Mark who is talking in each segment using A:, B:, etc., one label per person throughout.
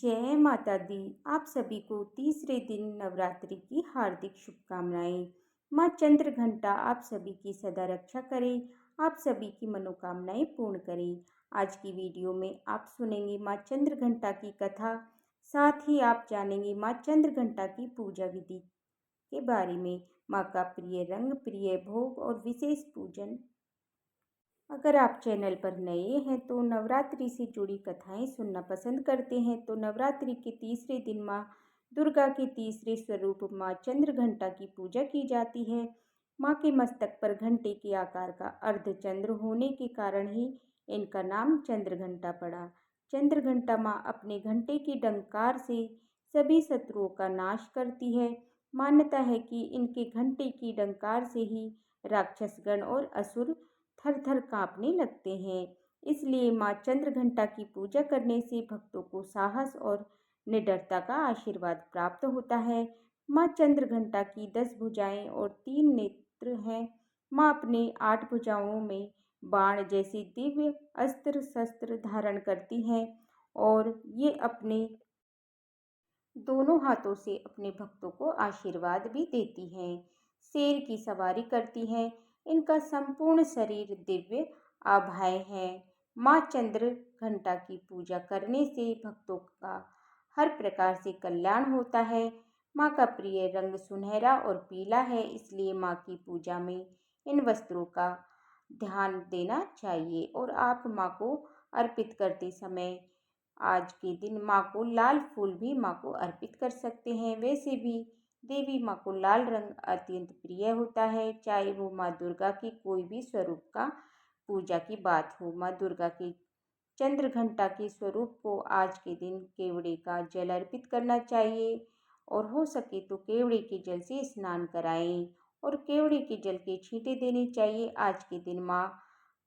A: जय माता दी। आप सभी को तीसरे दिन नवरात्रि की हार्दिक शुभकामनाएं। माँ चंद्रघंटा आप सभी की सदा रक्षा करे, आप सभी की मनोकामनाएं पूर्ण करे। आज की वीडियो में आप सुनेंगे माँ चंद्रघंटा की कथा, साथ ही आप जानेंगे माँ चंद्रघंटा की पूजा विधि के बारे में, माँ का प्रिय रंग, प्रिय भोग और विशेष पूजन। अगर आप चैनल पर नए हैं तो नवरात्रि से जुड़ी कथाएं सुनना पसंद करते हैं तो नवरात्रि के तीसरे दिन माँ दुर्गा के तीसरे स्वरूप माँ चंद्रघंटा की पूजा की जाती है। माँ के मस्तक पर घंटे के आकार का अर्धचंद्र होने के कारण ही इनका नाम चंद्रघंटा पड़ा। चंद्रघंटा माँ अपने घंटे की डंकार से सभी शत्रुओं का नाश करती है। मान्यता है कि इनके घंटे की डंकार से ही राक्षसगण और असुर थर थर कांपने लगते हैं। इसलिए माँ चंद्रघंटा की पूजा करने से भक्तों को साहस और निडरता का आशीर्वाद प्राप्त होता है। माँ चंद्रघंटा की 10 भुजाएं और 3 नेत्र हैं। माँ अपने 8 भुजाओं में बाण जैसे दिव्य अस्त्र शस्त्र धारण करती हैं और ये अपने दोनों हाथों से अपने भक्तों को आशीर्वाद भी देती हैं। शेर की सवारी करती हैं। इनका संपूर्ण शरीर दिव्य आभाएं हैं। माँ चंद्र घंटा की पूजा करने से भक्तों का हर प्रकार से कल्याण होता है। माँ का प्रिय रंग सुनहरा और पीला है, इसलिए माँ की पूजा में इन वस्त्रों का ध्यान देना चाहिए। और आप माँ को अर्पित करते समय आज के दिन माँ को लाल फूल भी माँ को अर्पित कर सकते हैं। वैसे भी देवी माँ को लाल रंग अत्यंत प्रिय होता है, चाहे वो माँ दुर्गा की कोई भी स्वरूप का पूजा की बात हो। माँ दुर्गा के चंद्रघंटा के स्वरूप को आज के दिन केवड़े का जल अर्पित करना चाहिए और हो सके तो केवड़े के जल से स्नान कराएं और केवड़े के जल के छींटे देने चाहिए। आज के दिन माँ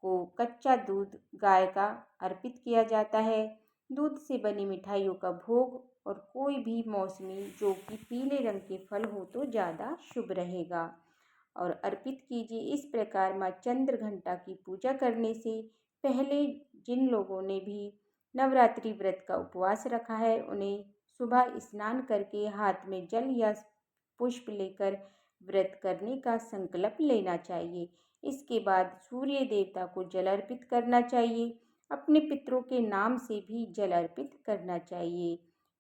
A: को कच्चा दूध गाय का अर्पित किया जाता है। दूध से बनी मिठाइयों का भोग और कोई भी मौसमी जो कि पीले रंग के फल हो तो ज़्यादा शुभ रहेगा और अर्पित कीजिए। इस प्रकार माँ चंद्रघंटा की पूजा करने से पहले जिन लोगों ने भी नवरात्रि व्रत का उपवास रखा है उन्हें सुबह स्नान करके हाथ में जल या पुष्प लेकर व्रत करने का संकल्प लेना चाहिए। इसके बाद सूर्य देवता को जल अर्पित करना चाहिए। अपने पितरों के नाम से भी जल अर्पित करना चाहिए।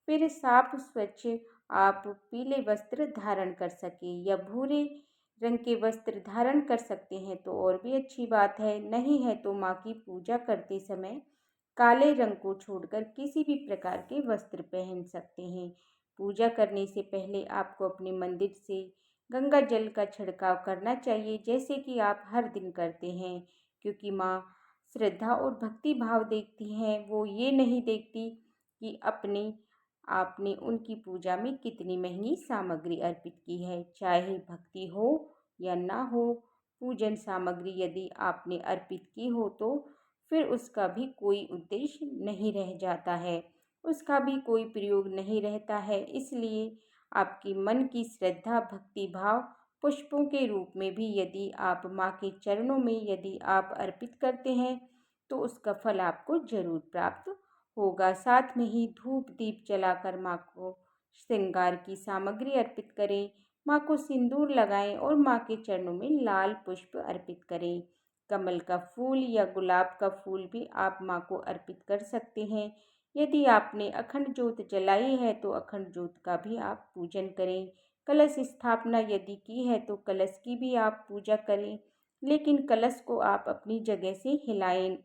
A: फिर साफ स्वच्छ आप पीले वस्त्र धारण कर सके या भूरे रंग के वस्त्र धारण कर सकते हैं तो और भी अच्छी बात है। नहीं है तो माँ की पूजा करते समय काले रंग को छोड़कर किसी भी प्रकार के वस्त्र पहन सकते हैं। पूजा करने से पहले आपको अपने मंदिर से गंगा जल का छिड़काव करना चाहिए, जैसे कि आप हर दिन करते हैं, क्योंकि माँ श्रद्धा और भक्ति भाव देखती हैं। वो ये नहीं देखती कि आपने उनकी पूजा में कितनी महंगी सामग्री अर्पित की है। चाहे भक्ति हो या ना हो, पूजन सामग्री यदि आपने अर्पित की हो तो फिर उसका भी कोई उद्देश्य नहीं रह जाता है, उसका भी कोई प्रयोग नहीं रहता है। इसलिए आपकी मन की श्रद्धा भक्ति भाव पुष्पों के रूप में भी यदि आप माँ के चरणों में यदि आप अर्पित करते हैं तो उसका फल आपको जरूर प्राप्त होगा। साथ में ही धूप दीप जलाकर माँ को श्रृंगार की सामग्री अर्पित करें। माँ को सिंदूर लगाएं और माँ के चरणों में लाल पुष्प अर्पित करें। कमल का फूल या गुलाब का फूल भी आप माँ को अर्पित कर सकते हैं। यदि आपने अखंड ज्योत जलाई है तो अखंड ज्योत का भी आप पूजन करें। कलश स्थापना यदि की है तो कलश की भी आप पूजा करें, लेकिन कलश को आप अपनी जगह से हिलाएं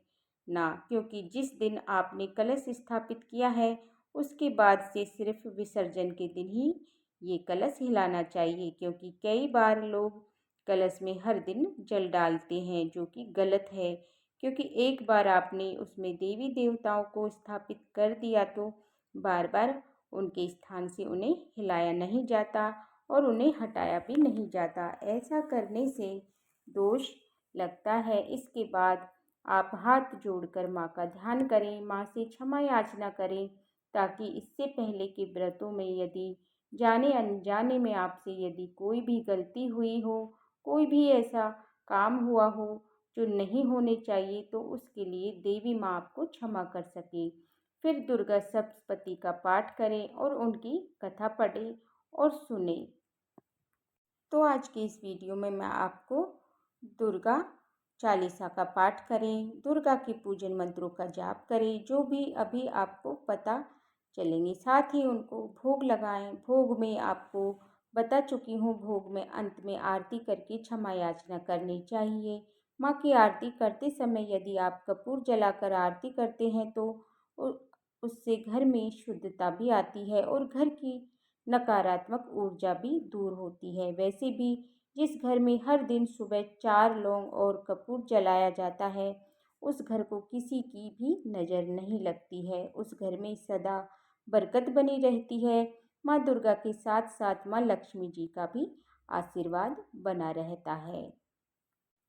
A: ना, क्योंकि जिस दिन आपने कलश स्थापित किया है उसके बाद से सिर्फ विसर्जन के दिन ही ये कलश हिलाना चाहिए, क्योंकि कई बार लोग कलश में हर दिन जल डालते हैं, जो कि गलत है। क्योंकि एक बार आपने उसमें देवी देवताओं को स्थापित कर दिया तो बार बार उनके स्थान से उन्हें हिलाया नहीं जाता और उन्हें हटाया भी नहीं जाता। ऐसा करने से दोष लगता है। इसके बाद आप हाथ जोड़कर माँ का ध्यान करें, माँ से क्षमा याचना करें, ताकि इससे पहले के व्रतों में यदि जाने अनजाने में आपसे यदि कोई भी गलती हुई हो, कोई भी ऐसा काम हुआ हो जो नहीं होने चाहिए, तो उसके लिए देवी माँ आपको क्षमा कर सके। फिर दुर्गा सप्तशती का पाठ करें और उनकी कथा पढ़ें और सुनें। तो आज की इस वीडियो में मैं आपको दुर्गा चालीसा का पाठ करें, दुर्गा के पूजन मंत्रों का जाप करें, जो भी अभी आपको पता चलेंगे। साथ ही उनको भोग लगाएं। भोग में आपको बता चुकी हूँ, भोग में अंत में आरती करके क्षमा याचना करनी चाहिए। माँ की आरती करते समय यदि आप कपूर जलाकर आरती करते हैं तो उ- उससे घर में शुद्धता भी आती है और घर की नकारात्मक ऊर्जा भी दूर होती है। वैसे भी जिस घर में हर दिन सुबह 4 लौंग और कपूर जलाया जाता है, उस घर को किसी की भी नज़र नहीं लगती है। उस घर में सदा बरकत बनी रहती है। माँ दुर्गा के साथ साथ माँ लक्ष्मी जी का भी आशीर्वाद बना रहता है।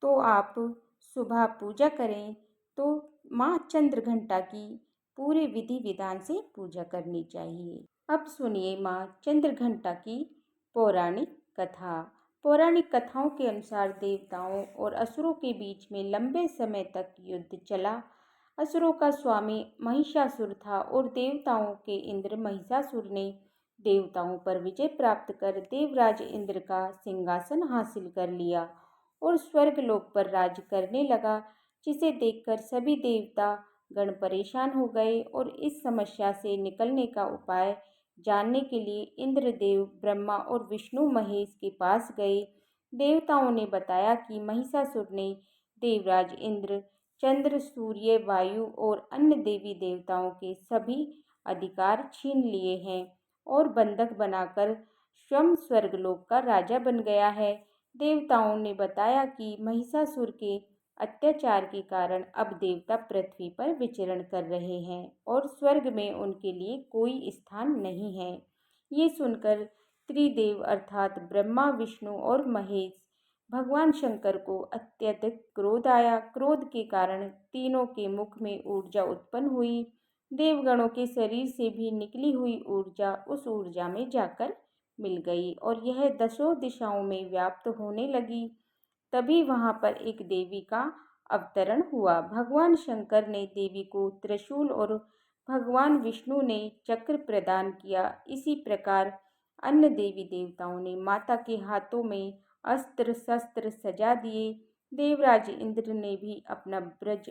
A: तो आप सुबह पूजा करें तो माँ चंद्रघंटा की पूरे विधि विधान से पूजा करनी चाहिए। अब सुनिए माँ चंद्रघंटा की पौराणिक कथा। पौराणिक कथाओं के अनुसार देवताओं और असुरों के बीच में लंबे समय तक युद्ध चला। असुरों का स्वामी महिषासुर था और देवताओं के इंद्र महिषासुर ने देवताओं पर विजय प्राप्त कर देवराज इंद्र का सिंहासन हासिल कर लिया और स्वर्गलोक पर राज करने लगा, जिसे देखकर सभी देवता गण परेशान हो गए और इस समस्या से निकलने का उपाय जानने के लिए इंद्रदेव ब्रह्मा और विष्णु महेश के पास गए। देवताओं ने बताया कि महिषासुर ने देवराज इंद्र, चंद्र, सूर्य, वायु और अन्य देवी देवताओं के सभी अधिकार छीन लिए हैं और बंधक बनाकर स्वयं स्वर्गलोक का राजा बन गया है। देवताओं ने बताया कि महिषासुर के अत्याचार के कारण अब देवता पृथ्वी पर विचरण कर रहे हैं और स्वर्ग में उनके लिए कोई स्थान नहीं है। ये सुनकर त्रिदेव अर्थात ब्रह्मा, विष्णु और महेश भगवान शंकर को अत्यधिक क्रोध आया। क्रोध के कारण तीनों के मुख में ऊर्जा उत्पन्न हुई। देवगणों के शरीर से भी निकली हुई ऊर्जा उस ऊर्जा में जाकर मिल गई और यह दसों दिशाओं में व्याप्त होने लगी। तभी वहां पर एक देवी का अवतरण हुआ। भगवान शंकर ने देवी को त्रिशूल और भगवान विष्णु ने चक्र प्रदान किया। इसी प्रकार अन्य देवी देवताओं ने माता के हाथों में अस्त्र शस्त्र सजा दिए। देवराज इंद्र ने भी अपना ब्रज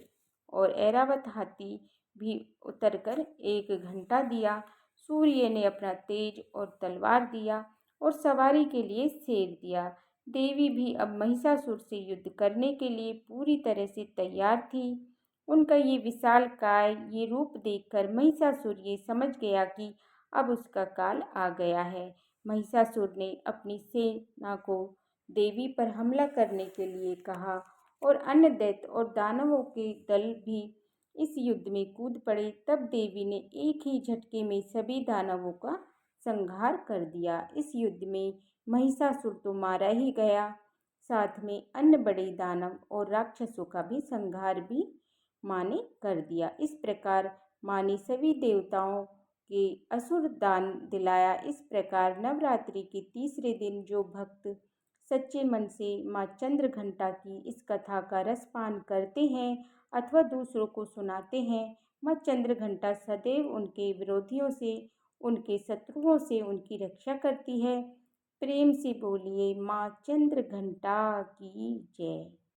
A: और ऐरावत हाथी भी उतरकर एक घंटा दिया। सूर्य ने अपना तेज और तलवार दिया और सवारी के लिए शेर दिया। देवी भी अब महिषासुर से युद्ध करने के लिए पूरी तरह से तैयार थी। उनका ये विशालकाय ये रूप देखकर महिषासुर ये समझ गया कि अब उसका काल आ गया है। महिषासुर ने अपनी सेना को देवी पर हमला करने के लिए कहा और अन्य दैत्य और दानवों के दल भी इस युद्ध में कूद पड़े। तब देवी ने एक ही झटके में सभी दानवों का संहार कर दिया। इस युद्ध में महिषासुर तो मारा ही गया, साथ में अन्य बड़े दानव और राक्षसों का भी संहार भी माँ ने कर दिया। इस प्रकार माँ ने सभी देवताओं के असुर दान दिलाया। इस प्रकार नवरात्रि के तीसरे दिन जो भक्त सच्चे मन से माँ चंद्रघंटा की इस कथा का रसपान करते हैं अथवा दूसरों को सुनाते हैं, माँ चंद्रघंटा सदैव उनके विरोधियों से, उनके शत्रुओं से उनकी रक्षा करती है। प्रेम से बोलिए माँ चंद्रघंटा की जय।